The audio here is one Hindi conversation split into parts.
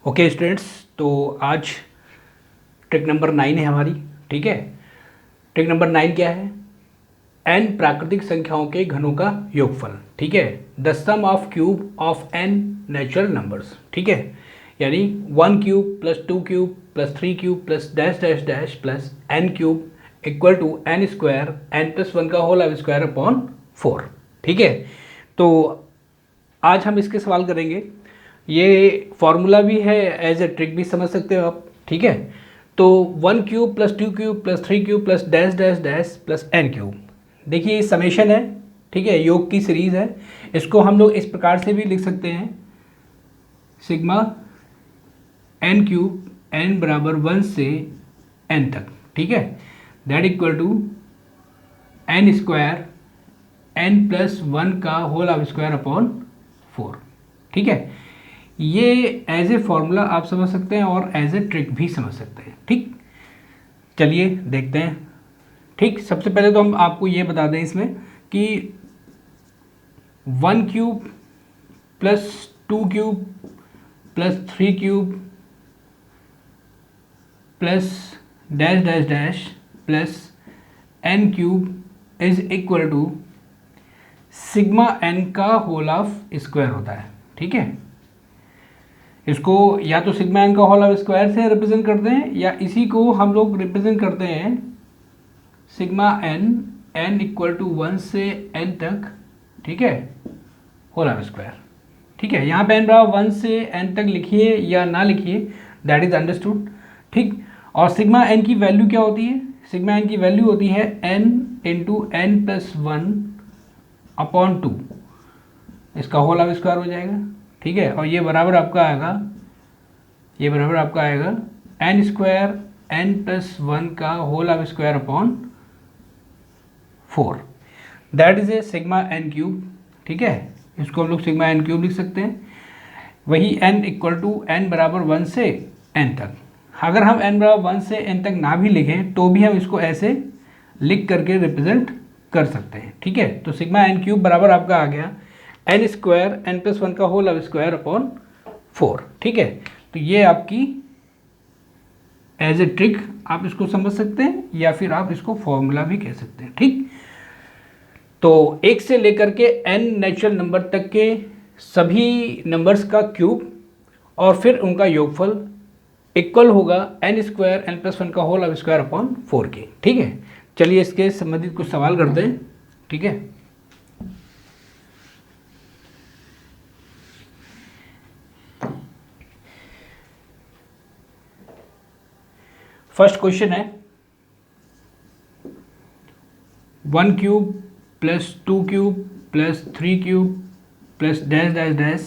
ओके स्टूडेंट्स, तो आज ट्रिक नंबर 9 है हमारी। ठीक है, ट्रिक नंबर 9 क्या है? n प्राकृतिक संख्याओं के घनों का योगफल। ठीक है, the sum of cube of n natural numbers. ठीक है, यानी 1 cube plus 2 cube plus 3 cube plus dash dash dash plus n cube equal to n square n plus 1 का होल स्क्वायर अपॉन 4। ठीक है, तो आज हम इसके सवाल करेंगे। ये फॉर्मूला भी है, एज ए ट्रिक भी समझ सकते हो आप। ठीक है, तो 1 cube plus 2 cube plus 3 cube plus dash dash dash plus n cube. देखिए ये समेशन है। ठीक है, योग की सीरीज है। इसको हम लोग इस प्रकार से भी लिख सकते हैं, सिग्मा n क्यूब n बराबर 1 से n तक। ठीक है, that equal to n square n plus 1 का होल स्क्वायर अपॉन 4। ठीक है, ये एज ए फॉर्मूला आप समझ सकते हैं और एज ए ट्रिक भी समझ सकते हैं। ठीक, चलिए देखते हैं। ठीक, सबसे पहले तो हम आपको ये बता दें इसमें कि 1 cube plus 2 cube plus 3 cube plus dash dash dash plus n cube is equal to sigma n का होल ऑफ स्क्वायर होता है। ठीक है, इसको या तो सिग्मा n का होल स्क्वायर से रिप्रेजेंट करते हैं या इसी को हम लोग रिप्रेजेंट करते हैं सिग्मा n इक्वल टू 1 से n तक। ठीक है, होल स्क्वायर। ठीक है, यहाँ पे n बराबर 1 से n तक लिखिए या ना लिखिए, दैट इज अंडरस्टूड। ठीक, और सिग्मा n की वैल्यू क्या होती है? सिग्मा n की वैल्यू होती है n into n plus 1 upon 2, इसका होल स्क्वायर हो जाएगा। ठीक है, और ये बराबर आपका आएगा n स्क्वायर n प्लस 1 का whole square upon 4, that is a sigma n cube. ठीक है, इसको हम लोग सिग्मा n क्यूब लिख सकते हैं। वही n इक्वल टू n बराबर 1 से n तक। अगर हम n बराबर 1 से n तक ना भी लिखें तो भी हम इसको ऐसे लिख करके रिप्रेजेंट कर सकते हैं। ठीक है, तो सिग्मा n क्यूब बराबर आपका आ गया n स्क्वायर n प्लस 1 का होल स्क्वायर अपॉन 4। ठीक है, तो ये आपकी एज ए ट्रिक आप इसको समझ सकते हैं या फिर आप इसको फॉर्मूला भी कह सकते हैं। ठीक, तो 1 से लेकर के n नेचुरल नंबर तक के सभी नंबर्स का क्यूब और फिर उनका योगफल इक्वल होगा n स्क्वायर n प्लस 1 का होल स्क्वायर अपॉन 4 के। ठीक है, चलिए इसके संबंधित कुछ सवाल करते हैं। ठीक है, फर्स्ट क्वेश्चन है 1 cube plus 2 cube plus 3 cube plus dash dash dash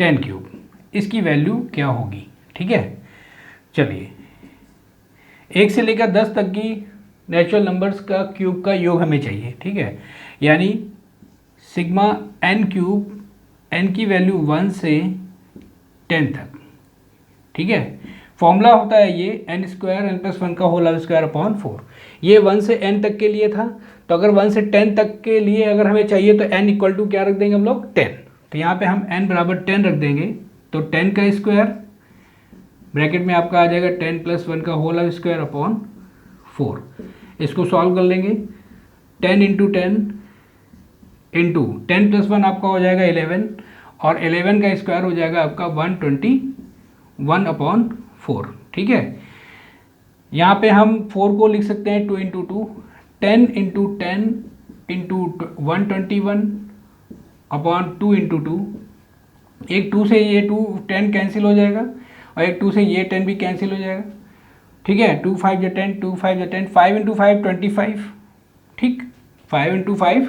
10 cube, इसकी वैल्यू क्या होगी? ठीक है, चलिए 1 से लेकर 10 तक की नेचुरल नंबर्स का क्यूब का योग हमें चाहिए। ठीक है, यानी सिग्मा n क्यूब n की वैल्यू 1 से 10 तक। ठीक है, फॉर्मूला होता है ये n स्क्वायर n प्लस 1 का होल स्क्वायर अपॉन 4। ये 1 से n तक के लिए था, तो अगर 1 से 10 तक के लिए अगर हमें चाहिए तो n इक्वल टू क्या रख देंगे हम लोग? 10। तो यहाँ पे हम n बराबर 10 रख देंगे, तो 10 का स्क्वायर ब्रैकेट में आपका आ जाएगा 10 प्लस 1 का होल स्क्वायर अपॉन 4। इसको सॉल्व कर लेंगे, 10 इंटू 10 इंटू 10 प्लस 1 आपका हो जाएगा 11, और 11 का स्क्वायर हो जाएगा आपका 121 अपॉन 4। ठीक है, यहाँ पे हम 4 को लिख सकते हैं 2 into 2, 10 into 10 into 121 upon 2 into 2। एक 2 से ये 2 10 कैंसिल हो जाएगा और एक 2 से ये 10 भी कैंसिल हो जाएगा। ठीक है, 2 5 या 10, 2 5 या 10, 5 इंटू 5 25। ठीक, 5 इंटू 5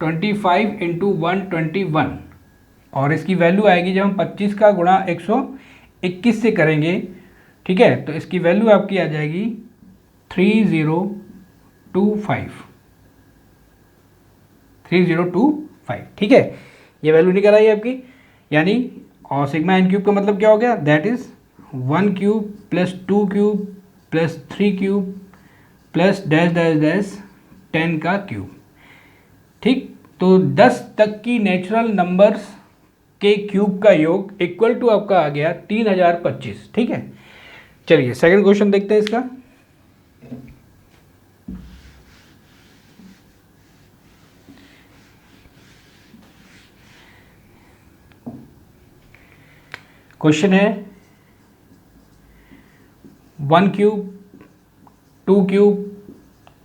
25 इंटू 121, और इसकी वैल्यू आएगी जब हम 25 का गुणा 121 से करेंगे। ठीक है, तो इसकी वैल्यू आपकी आ जाएगी 3025। ठीक है, ये वैल्यू निकल आई आपकी, यानी और सिग्मा n क्यूब का मतलब क्या हो गया? That is 1 cube plus 2 cube plus 3 cube plus dash dash dash 10 का क्यूब। ठीक, तो 10 तक की नेचुरल नंबर्स के क्यूब का योग इक्वल टू आपका आ गया 3025। ठीक है, चलिए सेकंड क्वेश्चन देखते हैं इसका। क्वेश्चन है 1 cube 2 cube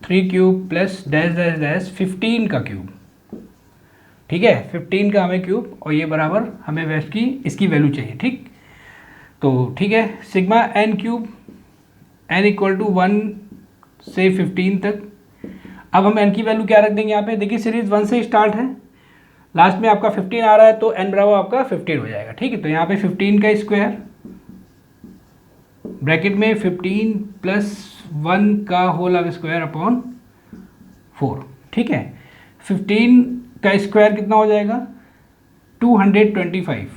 3 cube plus dash dash dash 15 का क्यूब। ठीक है, 15 का हमें क्यूब और ये बराबर हमें वेस्ट की इसकी वैल्यू चाहिए। ठीक, तो ठीक है, sigma n cube n equal to 1 से 15 तक। अब हम एन की वैल्यू क्या रख देंगे यहाँ पे, देखिए सीरीज 1 से स्टार्ट है, लास्ट में आपका 15 आ रहा है तो एन बराबर आपका 15 हो जाएगा। ठीक है, तो यहाँ पे 15 का स्क्वायर ब्रैकेट में 15 प्लस 1 का होल स्क्वायर अपॉन 4। ठीक है, 15 का स्क्वायर कितना हो जाएगा 225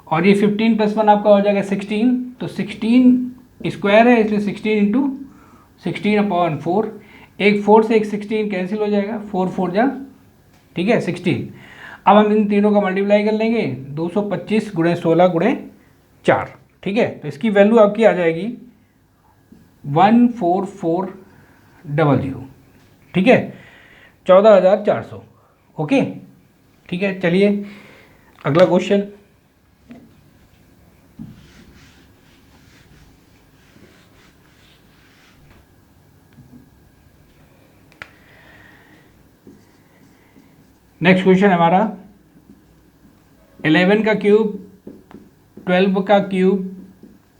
और ये 15 प्लस 1 आपका हो जाएगा 16, तो 16 स्क्वायर है इसलिए 16 इंटू 16 अपॉन 4। एक 4 से एक 16 कैंसिल हो जाएगा, 4 4 जा, ठीक है 16। अब हम इन तीनों का मल्टीप्लाई कर लेंगे, 225 गुणे 16 गुणे 4। ठीक है, तो इसकी वैल्यू आपकी आ जाएगी 14400। ठीक है, 14400। ओके, ठीक है, चलिए अगला क्वेश्चन। नेक्स्ट क्वेश्चन हमारा 11 का क्यूब 12 का क्यूब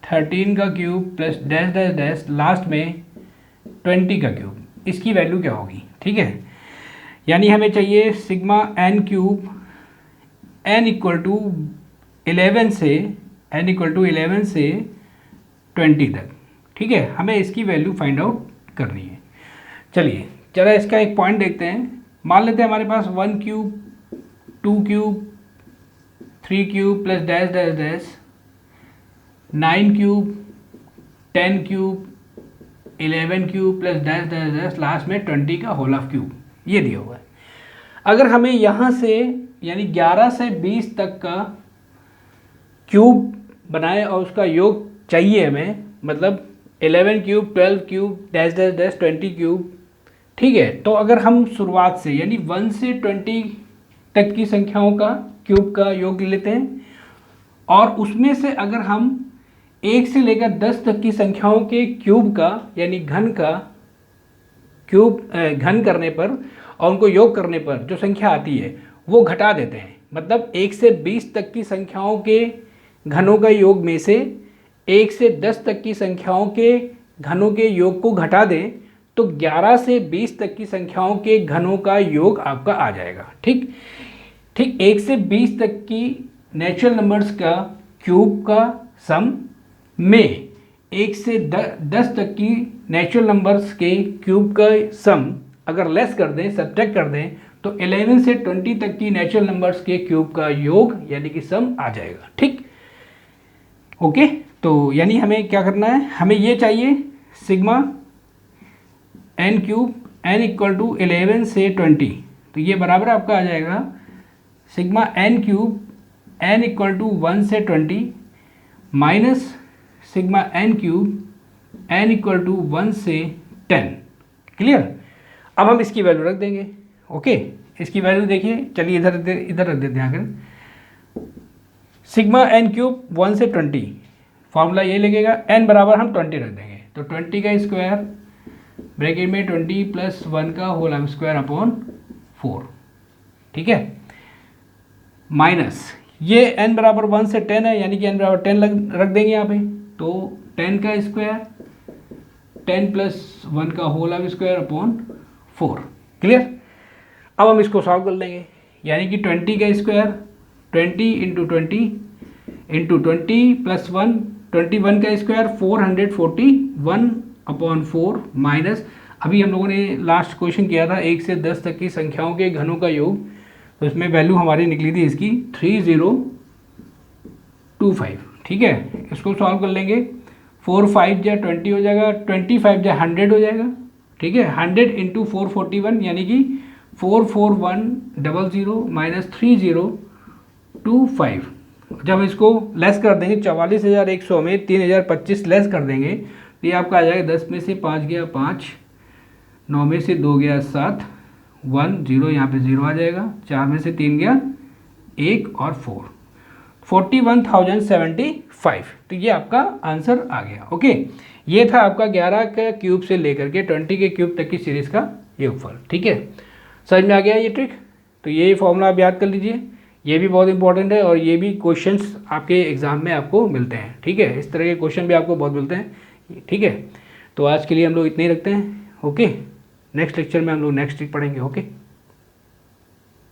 13 का cube plus dash dash dash last में 20 का क्यूब, इसकी वैल्यू क्या होगी। ठीक है, यानी हमें चाहिए sigma n cube n equal to 11 से 20 तक। ठीक है, हमें इसकी वैल्यू फाइंड आउट करनी है। चलिए जरा इसका एक पॉइंट देखते हैं। मान लेते हैं हमारे पास 1 cube 2 cube 3 cube plus dash dash dash 9 cube 10 cube 11 cube plus dash dash dash last में 20 का होल ऑफ क्यूब, ये दिया हुआ है। अगर हमें यहाँ से यानी 11 से 20 तक का क्यूब बनाए और उसका योग चाहिए हमें, मतलब 11 cube 12 cube dash dash dash 20 cube. ठीक है, तो अगर हम शुरुआत से यानी 1 से 20 तक की संख्याओं का क्यूब का योग लेते हैं और उसमें से अगर हम 1 से लेकर 10 तक की संख्याओं के क्यूब का यानी घन का क्यूब घन करने पर और उनको योग करने पर जो संख्या आती है वो घटा देते हैं, मतलब 1 से 20 तक की संख्याओं के घनों का योग में से 1 से 10 तक की संख्याओं के घनों के योग को घटा दें तो 11 से 20 तक की संख्याओं के घनों का योग आपका आ जाएगा। ठीक, 1 से 20 तक की नेचुरल नंबर्स का क्यूब का सम में 1 से 10 तक की नेचुरल नंबर्स के क्यूब का सम अगर लेस कर दें, सब्ट्रैक्ट कर दें, तो 11 से 20 तक की नेचुरल नंबर्स के क्यूब का योग यानी कि सम आ जाएगा। ठीक, ओके, तो यानी हमें क्या करना है, हमें ये चाहिए sigma n cube n equal to 11 से 20, तो ये बराबर आपका आ जाएगा sigma n cube n equal to 1 से 20 minus sigma n cube n equal to 1 से 10। क्लियर, अब हम इसकी वैल्यू रख देंगे। ओके, इसकी वैल्यू देखिए, चलिए इधर रख देते हैं आकर। सिग्मा एन क्यूब 1 से 20 फॉर्मूला ये लगेगा, एन बराबर हम 20 रख देंगे, तो 20 का स्क्वायर ब्रैकेट में 20 प्लस 1 का होल स्क्वायर अपॉन 4। ठीक है, माइनस ये n बराबर 1 से 10 है यानी कि n बराबर 10 रख देंगे यहाँ पे, तो 10 का स्क्वायर 10 प्लस 1 का होल स्क्वायर अपॉन 4। क्लियर, अब हम इसको सॉल्व कर लेंगे, यानी कि 20 का स्क्वायर 20 इंटू 20 प्लस 1 21 का स्क्वायर 441 अपॉन 4 माइनस अभी हम लोगों ने लास्ट क्वेश्चन किया था 1 से 10 तक की संख्याओं के घनों का योग, तो इसमें वैल्यू हमारी निकली थी इसकी 3025। ठीक है, इसको सॉल्व कर लेंगे, 4 5 जा 20 हो जाएगा, 25 जा 100 हो जाएगा। ठीक है, 100 इंटू 441 यानी कि 44100 माइनस 30 25। जब इसको लेस कर देंगे 44,100 में 3,025 लेस कर देंगे तो ये आपका आ जाएगा 10 में से 5 गया 5, 9 में से 2 गया 7, 1 0 यहाँ पे 0 आ जाएगा, 4 में से 3 गया 1 और 4, 41,075। तो ये आपका आंसर आ गया। ओके, ये था आपका 11 के क्यूब से लेकर के 20 के क्यूब तक की सीरीज़ का योगफल। ठीक है, समझ में आ गया ये ट्रिक। तो ये फॉर्मूला आप याद कर लीजिए, ये भी बहुत इंपॉर्टेंट है और ये भी क्वेश्चंस आपके एग्जाम में आपको मिलते हैं। ठीक है, इस तरह के क्वेश्चन भी आपको बहुत मिलते हैं। ठीक है, तो आज के लिए हम लोग इतने ही रखते हैं। ओके, नेक्स्ट लेक्चर में हम लोग नेक्स्ट ट्रिक पढ़ेंगे। ओके।